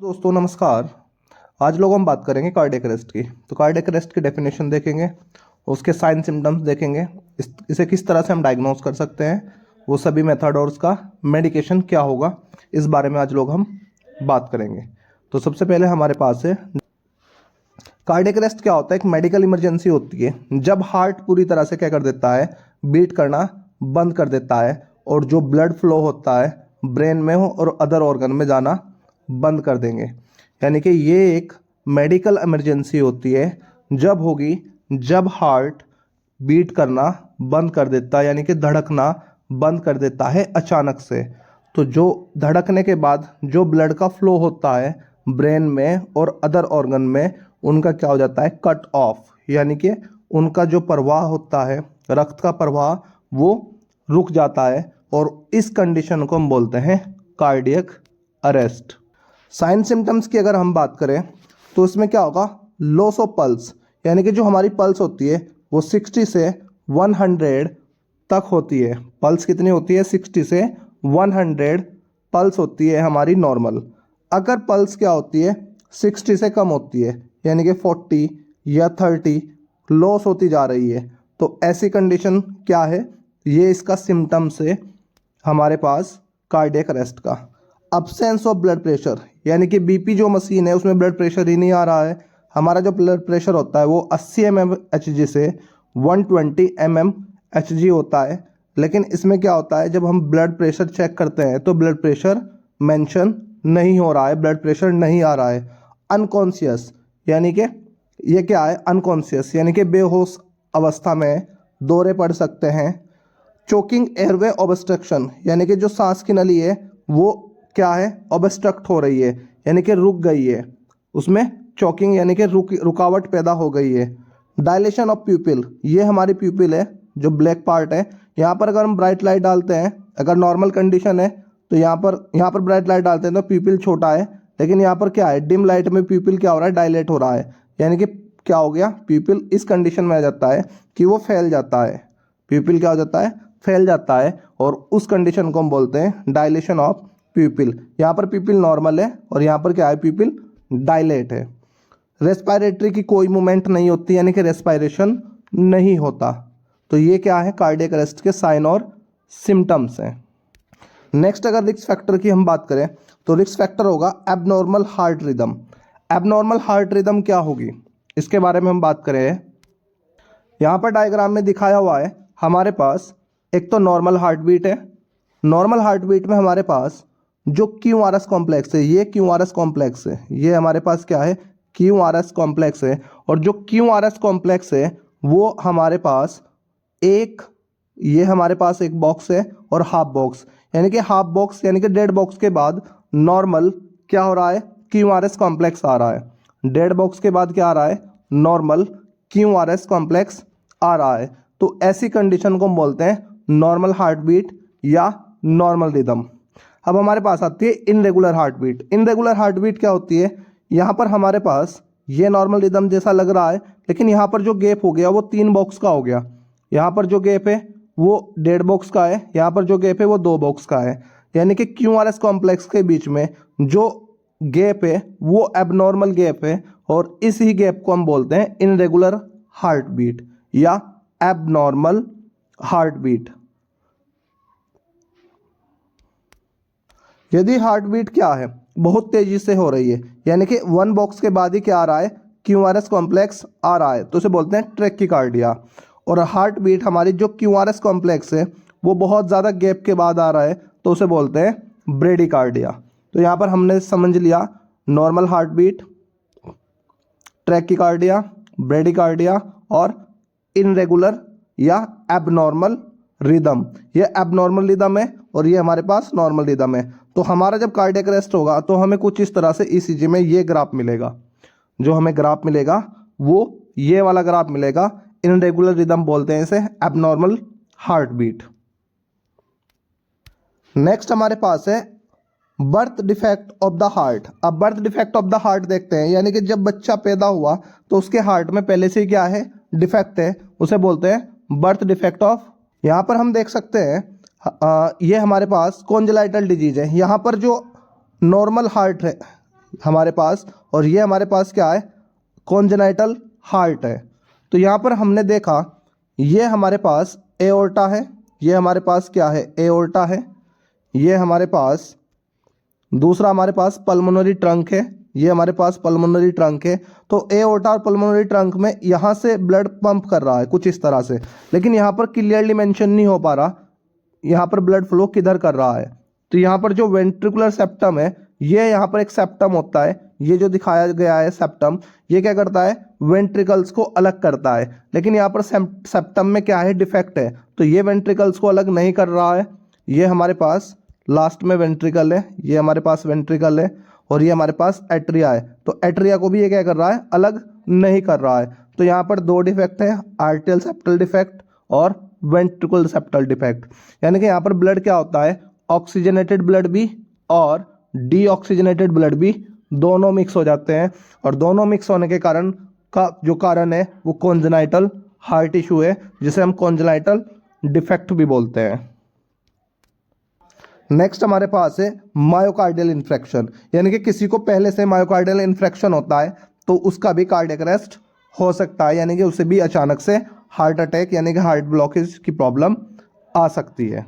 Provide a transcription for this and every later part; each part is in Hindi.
दोस्तों नमस्कार। आज लोग हम बात करेंगे कार्डियक अरेस्ट की। तो कार्डियक अरेस्ट की डेफिनेशन देखेंगे, उसके साइन सिम्टम्स देखेंगे, इसे किस तरह से हम डायग्नोज कर सकते हैं, वो सभी मेथड और उसका मेडिकेशन क्या होगा, इस बारे में आज लोग हम बात करेंगे। तो सबसे पहले हमारे पास है कार्डियक अरेस्ट क्या होता है। एक मेडिकल इमरजेंसी होती है जब हार्ट पूरी तरह से क्या कर देता है, बीट करना बंद कर देता है और जो ब्लड फ्लो होता है ब्रेन में हो और अदर ऑर्गन में जाना बंद कर देंगे। यानी कि ये एक मेडिकल इमरजेंसी होती है जब होगी जब हार्ट बीट करना बंद कर देता है, यानी कि धड़कना बंद कर देता है अचानक से। तो जो धड़कने के बाद जो ब्लड का फ्लो होता है ब्रेन में और अदर ऑर्गन में, उनका क्या हो जाता है, कट ऑफ, यानी कि उनका जो प्रवाह होता है, रक्त का प्रवाह, वो रुक जाता है और इस कंडीशन को हम बोलते हैं कार्डियक अरेस्ट। साइन सिम्टम्स की अगर हम बात करें तो इसमें क्या होगा, लॉस ऑफ पल्स, यानी कि जो हमारी पल्स होती है वो 60 से 100 तक होती है। पल्स कितनी होती है, 60 से 100 पल्स होती है हमारी नॉर्मल। अगर पल्स क्या होती है 60 से कम होती है, यानी कि 40 या 30 लॉस होती जा रही है, तो ऐसी कंडीशन क्या है, ये इसका सिम्टम्स है हमारे पास कार्डियक अरेस्ट का। अब्सेंस ऑफ ब्लड प्रेशर, यानी कि बीपी जो मशीन है उसमें ब्लड प्रेशर ही नहीं आ रहा है। हमारा जो ब्लड प्रेशर होता है वो 80 mmHg से 120 mmHg होता है, लेकिन इसमें क्या होता है, जब हम ब्लड प्रेशर चेक करते हैं तो ब्लड प्रेशर मेंशन नहीं हो रहा है, ब्लड प्रेशर नहीं आ रहा है। अनकॉन्शियस, यानी कि ये क्या है, अनकॉन्शियस यानी कि बेहोश अवस्था में दौरे पड़ सकते हैं। चोकिंग एयरवे ऑब्स्ट्रक्शन, यानी कि जो सांस की नली है वो क्या है, ऑब्स्ट्रक्ट हो रही है, यानी कि रुक गई है, उसमें चोकिंग यानी कि रुकावट पैदा हो गई है। डायलेशन ऑफ प्यूपिल, ये हमारी प्यूपिल है जो ब्लैक पार्ट है, यहाँ पर अगर हम ब्राइट लाइट डालते हैं, अगर नॉर्मल कंडीशन है तो यहाँ पर ब्राइट लाइट डालते हैं तो प्यूपिल छोटा है, लेकिन यहाँ पर क्या है, डिम लाइट में प्यूपिल क्या हो रहा है, डायलेट हो रहा है, यानी कि क्या हो गया, प्यूपिल इस कंडीशन में आ जाता है कि वो फैल जाता है, प्यूपिल क्या हो जाता है, फैल जाता है, और उस कंडीशन को हम बोलते हैं डायलेशन ऑफ प्यूपिल। यहाँ पर प्यूपिल नॉर्मल है और यहाँ पर क्या है, प्यूपिल डायलेट है। रेस्पिरेटरी की कोई मूवमेंट नहीं होती, यानी कि रेस्पिरेशन नहीं होता। तो ये क्या है, कार्डियक अरेस्ट के साइन और सिम्टम्स हैं। नेक्स्ट अगर रिस्क फैक्टर की हम बात करें तो रिस्क फैक्टर होगा abnormal heart rhythm. Abnormal heart rhythm क्या होगी, इसके बारे में हम बात करें। यहाँ पर डायग्राम में दिखाया हुआ है हमारे पास एक तो नॉर्मल हार्ट बीट है। नॉर्मल हार्ट बीट में हमारे पास जो QRS कॉम्प्लेक्स है, ये QRS कॉम्प्लेक्स है, ये हमारे पास क्या है, QRS कॉम्प्लेक्स है। और जो QRS कॉम्प्लेक्स है वो हमारे पास ये हमारे पास एक बॉक्स है और हाफ बॉक्स, यानी कि हाफ बॉक्स यानी कि डेड बॉक्स के बाद नॉर्मल क्या हो रहा है, QRS कॉम्प्लेक्स आ रहा है। डेड बॉक्स के बाद क्या आ रहा है, नॉर्मल QRS कॉम्प्लेक्स आ रहा है। तो ऐसी कंडीशन को हम बोलते हैं नॉर्मल हार्ट बीट या नॉर्मल रिदम। अब हमारे पास आती है irregular heartbeat. Irregular heartbeat क्या होती है, यहाँ पर हमारे पास ये नॉर्मल रिदम जैसा लग रहा है, लेकिन यहाँ पर जो गैप हो गया वो 3 बॉक्स का हो गया। यहाँ पर जो गैप है वो 1.5 बॉक्स का है, यहाँ पर जो गैप है वो 2 बॉक्स का है, यानी कि QRS कॉम्प्लेक्स के बीच में जो गैप है वो एबनॉर्मल गैप है, और इसी गैप को हम बोलते हैं इनरेगुलर हार्ट बीट या एबनॉर्मल हार्ट बीट। यदि हार्ट बीट क्या है, बहुत तेजी से हो रही है, यानी कि 1 बॉक्स के बाद ही क्या आ रहा है, QRS कॉम्प्लेक्स आ रहा है, तो उसे बोलते हैं ट्रैकिकार्डिया। और हार्ट बीट हमारी जो QRS कॉम्प्लेक्स है वो बहुत ज़्यादा गैप के बाद आ रहा है, तो उसे बोलते हैं ब्रेडिकार्डिया। तो यहाँ पर हमने समझ लिया normal heartbeat, tachycardia, bradycardia और इनरेगुलर या एबनॉर्मल रिदम। ये एबनॉर्मल रिदम है और ये हमारे पास नॉर्मल रिदम है। तो हमारा जब कार्डियक अरेस्ट होगा तो हमें कुछ इस तरह से ECG में ये ग्राफ मिलेगा, जो हमें ग्राफ मिलेगा वो ये वाला ग्राफ मिलेगा। इनरेगुलर रिदम बोलते हैं इसे, एबनॉर्मल हार्ट बीट। नेक्स्ट हमारे पास है birth defect of the heart. अब birth defect of the heart देखते हैं, यानी कि जब बच्चा पैदा हुआ तो उसके हार्ट में पहले से क्या है, डिफेक्ट है, उसे बोलते हैं बर्थ डिफेक्ट ऑफ। यहाँ पर हम देख सकते हैं ये हमारे पास कॉन्जेलाइटल डिजीज है। यहाँ पर जो नॉर्मल हार्ट है, हमारे पास, और ये हमारे पास क्या है, कॉन्जेनाइटल हार्ट है। तो यहाँ पर हमने देखा ये हमारे पास एओर्टा है, ये हमारे पास क्या है, एओर्टा है, ये हमारे पास दूसरा हमारे पास पल्मोनरी ट्रंक है, ये हमारे पास पल्मोनरी ट्रंक है। तो एओर्टा और पल्मोनरी ट्रंक में यहाँ से ब्लड पंप कर रहा है कुछ इस तरह से, लेकिन यहाँ पर क्लियरली मेंशन नहीं हो पा रहा यहाँ पर ब्लड फ्लो किधर कर रहा है। तो यहाँ पर जो वेंट्रिकुलर सेप्टम है, ये यहाँ पर एक सेप्टम होता है, ये जो दिखाया गया है सेप्टम, ये क्या करता है, वेंट्रिकल्स को अलग करता है। लेकिन यहाँ पर सेप्टम में क्या है, डिफेक्ट है, तो ये वेंट्रिकल्स को अलग नहीं कर रहा है। ये हमारे पास लास्ट में वेंट्रिकल है, ये हमारे पास वेंट्रिकल है, और ये हमारे पास एट्रिया है। तो एट्रिया को भी ये क्या कर रहा है, अलग नहीं कर रहा है। तो यहाँ पर दो डिफेक्ट है, आर्टियल सेप्टल डिफेक्ट और वेंट्रिकुलर सेप्टल डिफेक्ट। यानी कि यहाँ पर ब्लड क्या होता है, ऑक्सीजनेटेड ब्लड भी और डीऑक्सीजनेटेड ब्लड भी दोनों मिक्स हो जाते हैं, और दोनों मिक्स होने के कारण का जो कारण है वो कॉन्जेनाइटल हार्ट इशू है, जिसे हम कॉन्जेनाइटल डिफेक्ट भी बोलते हैं। नेक्स्ट हमारे पास है मायोकार्डियल इन्फ्रेक्शन, यानी कि किसी को पहले से मायोकार्डियल इन्फ्रेक्शन होता है तो उसका भी कार्डियक अरेस्ट हो सकता है, यानी कि उसे भी अचानक से हार्ट अटैक यानी कि हार्ट ब्लॉकेज की प्रॉब्लम आ सकती है।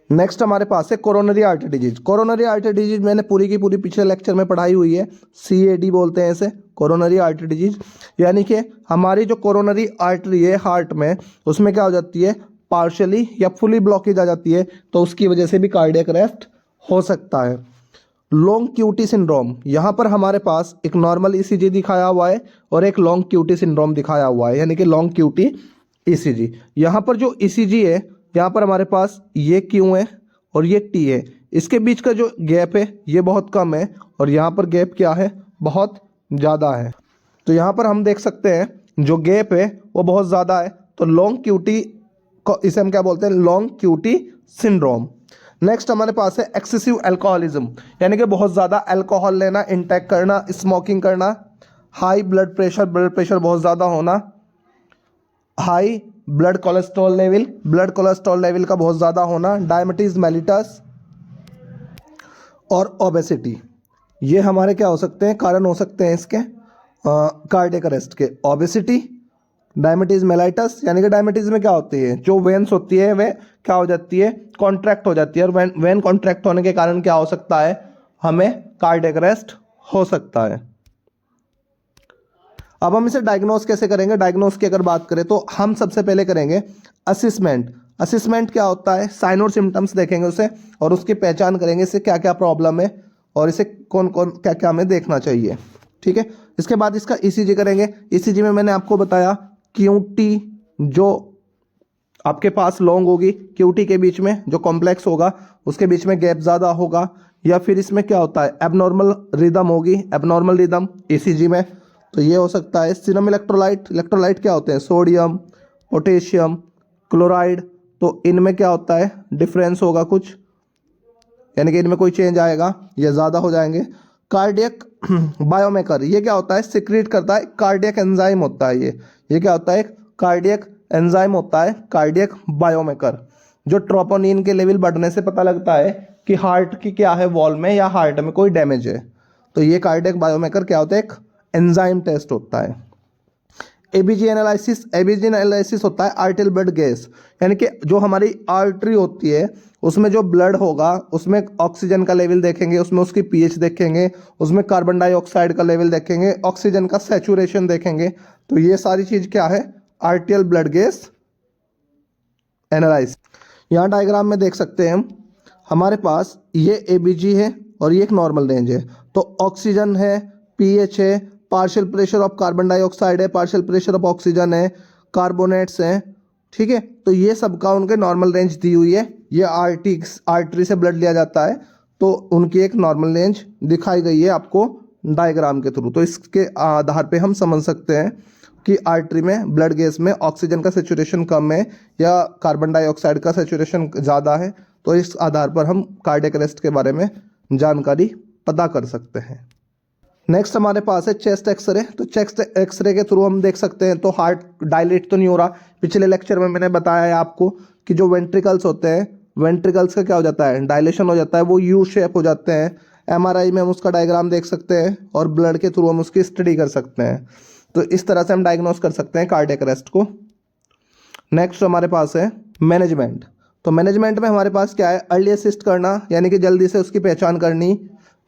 नेक्स्ट हमारे पास है coronary artery disease. Coronary artery disease मैंने पूरी की पूरी पिछले लेक्चर में पढ़ाई हुई है, CAD बोलते हैं इसे, कोरोनरी आर्टरी डिजीज। यानी कि हमारी जो कोरोनरी आर्टरी है हार्ट में, उसमें क्या हो जाती है, पार्शियली या फुली ब्लॉकेज आ जाती है, तो उसकी वजह से भी कार्डियक अरेस्ट हो सकता है। लॉन्ग क्यूटी सिंड्रोम, यहाँ पर हमारे पास एक नॉर्मल ECG दिखाया हुआ है और एक लॉन्ग क्यूटी सिंड्रोम दिखाया हुआ है, यानी कि लॉन्ग क्यूटी ECG। यहाँ पर जो ECG है, यहाँ पर हमारे पास ये Q है और ये T है, इसके बीच का जो गैप है ये बहुत कम है, और यहाँ पर गैप क्या है, बहुत ज़्यादा है। तो यहाँ पर हम देख सकते हैं जो गैप है वो बहुत ज़्यादा है, तो लॉन्ग क्यूटी को इसे हम क्या बोलते हैं, लॉन्ग क्यूटी सिंड्रोम। नेक्स्ट हमारे पास है एक्सेसिव अल्कोहलिज्म, यानी कि बहुत ज़्यादा अल्कोहल लेना, इंटेक करना, स्मोकिंग करना, हाई ब्लड प्रेशर बहुत ज़्यादा होना, हाई ब्लड कोलेस्ट्रॉल लेवल का बहुत ज़्यादा होना, डायबिटीज़ मेलिटस और ओबेसिटी, ये हमारे क्या हो सकते हैं, कारण हो सकते हैं इसके कार्डियक अरेस्ट के। ओबेसिटी, डायबिटीज़ मेलाइटस, यानी कि डायबिटीज़ में क्या होती है, जो वेन्स होती है वे क्या हो जाती है, कॉन्ट्रैक्ट हो जाती है, और वेन कॉन्ट्रैक्ट होने के कारण क्या हो सकता है, हमें कार्डियक अरेस्ट हो सकता है। अब हम इसे डायग्नोस कैसे करेंगे, डायग्नोस की अगर बात करें तो हम सबसे पहले करेंगे असिसमेंट क्या होता है, साइन और सिम्टम्स देखेंगे उसे, और उसकी पहचान करेंगे इसे क्या क्या प्रॉब्लम है और इसे कौन कौन क्या क्या हमें देखना चाहिए, ठीक है। इसके बाद इसका ECG करेंगे। ECG में मैंने आपको बताया QT जो आपके पास लॉन्ग होगी, QT के बीच में जो कॉम्प्लेक्स होगा उसके बीच में गैप ज़्यादा होगा, या फिर इसमें क्या होता है, एबनॉर्मल रिदम होगी, एबनॉर्मल रिदम ECG में, तो ये हो सकता है। सीरम इलेक्ट्रोलाइट क्या होते हैं, सोडियम, पोटेशियम, क्लोराइड, तो इनमें क्या होता है, डिफरेंस होगा कुछ, यानी कि इनमें कोई चेंज आएगा, ये ज़्यादा हो जाएंगे। कार्डियक बायोमेकर, ये क्या होता है, सिक्रीट करता है, कार्डियक एंजाइम होता है ये क्या होता है, एक कार्डियक एंजाइम होता है, कार्डियक बायोमेकर, जो ट्रोपोनिन के लेवल बढ़ने से पता लगता है कि हार्ट की क्या है, वॉल में या हार्ट में कोई डैमेज है, तो ये कार्डियक बायोमेकर क्या होता है, एक एंजाइम टेस्ट होता है। एबीजी एनालिसिस होता है आर्टियल ब्लड गैस, यानी कि जो हमारी आर्टरी होती है उसमें जो ब्लड होगा उसमें ऑक्सीजन का लेवल देखेंगे, उसमें उसकी पीएच देखेंगे, उसमें कार्बन डाइऑक्साइड का लेवल देखेंगे, ऑक्सीजन का सैचुरेशन देखेंगे, तो ये सारी चीज़ क्या है, आर्टियल ब्लड गैस एनालिसिस। यहाँ डायग्राम में देख सकते हैं हम, हमारे पास ये एबीजी है और ये एक नॉर्मल रेंज है, तो ऑक्सीजन है, पीएच है, partial pressure of carbon dioxide है, पार्शियल प्रेशर ऑफ ऑक्सीजन है, कार्बोनेट्स हैं, ठीक है। तो ये सबका उनके नॉर्मल रेंज दी हुई है, ये आर्टरी से ब्लड लिया जाता है तो उनकी एक नॉर्मल रेंज दिखाई गई है आपको डायग्राम के थ्रू। तो इसके आधार पे हम समझ सकते हैं कि आर्टरी में ब्लड गैस में ऑक्सीजन का सेचुरेशन कम है या कार्बन डाइऑक्साइड का सेचुरेशन ज़्यादा है, तो इस आधार पर हम कार्डियक अरेस्ट के बारे में जानकारी पता कर सकते हैं। नेक्स्ट हमारे पास है चेस्ट एक्सरे, तो चेस्ट एक्सरे के थ्रू हम देख सकते हैं तो हार्ट डायलेट तो नहीं हो रहा। पिछले लेक्चर में मैंने बताया है आपको कि जो वेंट्रिकल्स होते हैं, वेंट्रिकल्स का क्या हो जाता है, डायलेशन हो जाता है, वो यू शेप हो जाते हैं, MRI में हम उसका डायग्राम देख सकते हैं और ब्लड के थ्रू हम उसकी स्टडी कर सकते हैं। तो इस तरह से हम डायग्नोस कर सकते हैं कार्डियक अरेस्ट को। नेक्स्ट हमारे पास है मैनेजमेंट। तो मैनेजमेंट में हमारे पास क्या है, अर्ली असिस्ट करना, यानी कि जल्दी से उसकी पहचान करनी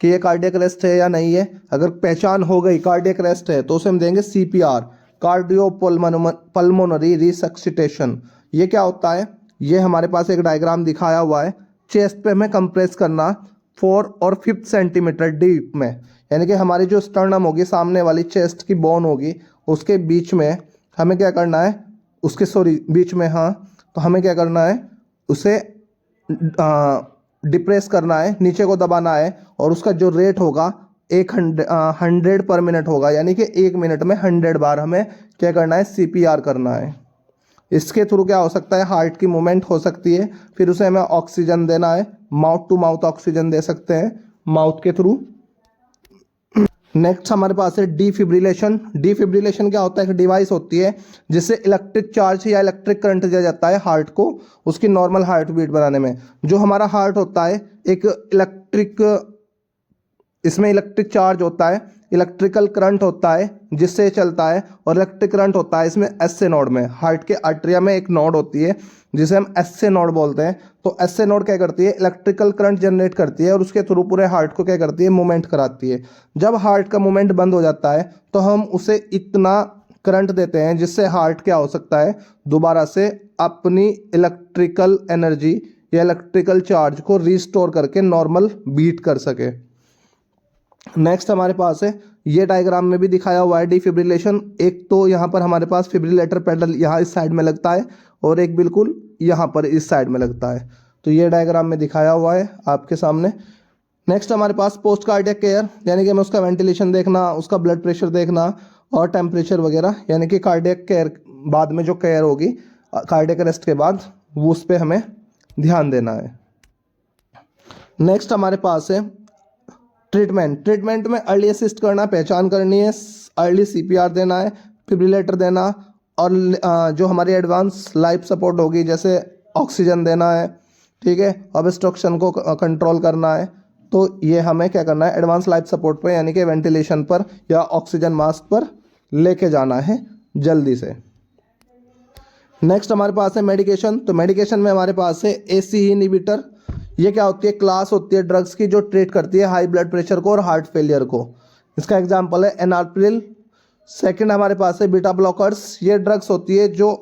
कि ये कार्डियक अरेस्ट है या नहीं है। अगर पहचान हो गई कार्डियक अरेस्ट है तो उसे हम देंगे CPR, कार्डियो पल्मोनरी रिसक्सिटेशन। ये क्या होता है, ये हमारे पास एक डायग्राम दिखाया हुआ है। चेस्ट पे हमें कंप्रेस करना 4 और 5 सेंटीमीटर डीप में, यानी कि हमारी जो स्टर्नम होगी, सामने वाली चेस्ट की बोन होगी, उसके बीच में हमें क्या करना है, बीच में, हाँ, तो हमें क्या करना है, उसे डिप्रेस करना है, नीचे को दबाना है और उसका जो रेट होगा 100 पर मिनट होगा, यानी कि 1 मिनट में 100 बार हमें क्या करना है, CPR करना है। इसके थ्रू क्या हो सकता है, हार्ट की मूवमेंट हो सकती है। फिर उसे हमें ऑक्सीजन देना है, माउथ टू माउथ ऑक्सीजन दे सकते हैं माउथ के थ्रू। नेक्स्ट हमारे पास है डिफिब्रिलेशन। डिफिब्रिलेशन क्या होता है, एक डिवाइस होती है जिससे इलेक्ट्रिक चार्ज या इलेक्ट्रिक करंट दिया जाता है हार्ट को, उसकी नॉर्मल हार्ट बीट बनाने में। जो हमारा हार्ट होता है एक इसमें इलेक्ट्रिक चार्ज होता है, इलेक्ट्रिकल करंट होता है जिससे चलता है, और इलेक्ट्रिक करंट होता है इसमें SA नोड में। हार्ट के आर्टरिया में एक नोड होती है जिसे हम SA नोड बोलते हैं। तो SA नोड क्या करती है, इलेक्ट्रिकल करंट जनरेट करती है और उसके थ्रू पूरे हार्ट को क्या करती है, मूवमेंट कराती है। जब हार्ट का मूवमेंट बंद हो जाता है तो हम उसे इतना करंट देते हैं जिससे हार्ट क्या हो सकता है, दोबारा से अपनी इलेक्ट्रिकल एनर्जी या इलेक्ट्रिकल चार्ज को रिस्टोर करके नॉर्मल बीट कर सके। नेक्स्ट हमारे पास है, ये डायग्राम में भी दिखाया हुआ है डिफिब्रिलेशन। एक तो यहाँ पर हमारे पास फिब्रिलेटर पेडल यहाँ इस साइड में लगता है और एक बिल्कुल यहाँ पर इस साइड में लगता है। तो ये डायग्राम में दिखाया हुआ है आपके सामने। नेक्स्ट हमारे पास पोस्ट कार्डियक केयर, यानी कि हमें उसका वेंटिलेशन देखना, उसका ब्लड प्रेशर देखना और टेम्परेचर वगैरह, यानी कि कार्डियक केयर बाद में जो केयर होगी कार्डियक अरेस्ट के बाद, वो उस पर हमें ध्यान देना है। नेक्स्ट हमारे पास है ट्रीटमेंट में अर्ली असिस्ट करना, पहचान करनी है, अर्ली CPR देना है, फिब्रिलेटर देना, और जो हमारी एडवांस लाइफ सपोर्ट होगी जैसे ऑक्सीजन देना है, ठीक है, ऑब्स्ट्रक्शन को कंट्रोल करना है। तो ये हमें क्या करना है, एडवांस लाइफ सपोर्ट पर, यानी कि वेंटिलेशन पर या ऑक्सीजन मास्क पर लेके जाना है जल्दी से। नेक्स्ट हमारे पास है मेडिकेशन। तो मेडिकेशन में हमारे पास है ACE इनहिबिटर। ये क्या होती है, क्लास होती है ड्रग्स की जो ट्रीट करती है हाई ब्लड प्रेशर को और हार्ट फेलियर को। इसका एग्जांपल है एनार्प्रिल। सेकंड हमारे पास है बीटा ब्लॉकर्स। ये ड्रग्स होती है जो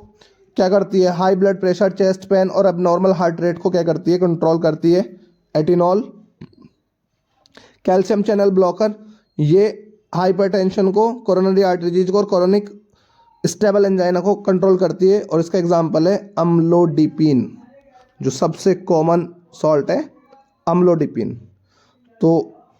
क्या करती है, high blood pressure, chest pain और एबनॉर्मल हार्ट रेट को क्या करती है, कंट्रोल करती है। एटिनॉल। कैल्शियम चैनल ब्लॉकर, ये हाइपरटेंशन को, कोरोनरी आर्टरी डिजीज को और कोरोनिक स्टेबल एंजाइना को कंट्रोल करती है। और इसका एग्जांपल है अम्लोडिपिन, जो सबसे कॉमन सॉल्ट है अम्लोडिपिन। तो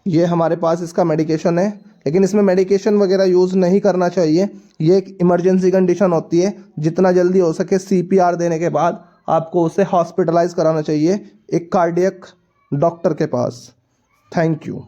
ये हमारे पास इसका मेडिकेशन है, लेकिन इसमें मेडिकेशन वगैरह यूज़ नहीं करना चाहिए। ये एक इमरजेंसी कंडीशन होती है, जितना जल्दी हो सके CPR देने के बाद आपको उसे हॉस्पिटलाइज कराना चाहिए एक कार्डियक डॉक्टर के पास। Thank you.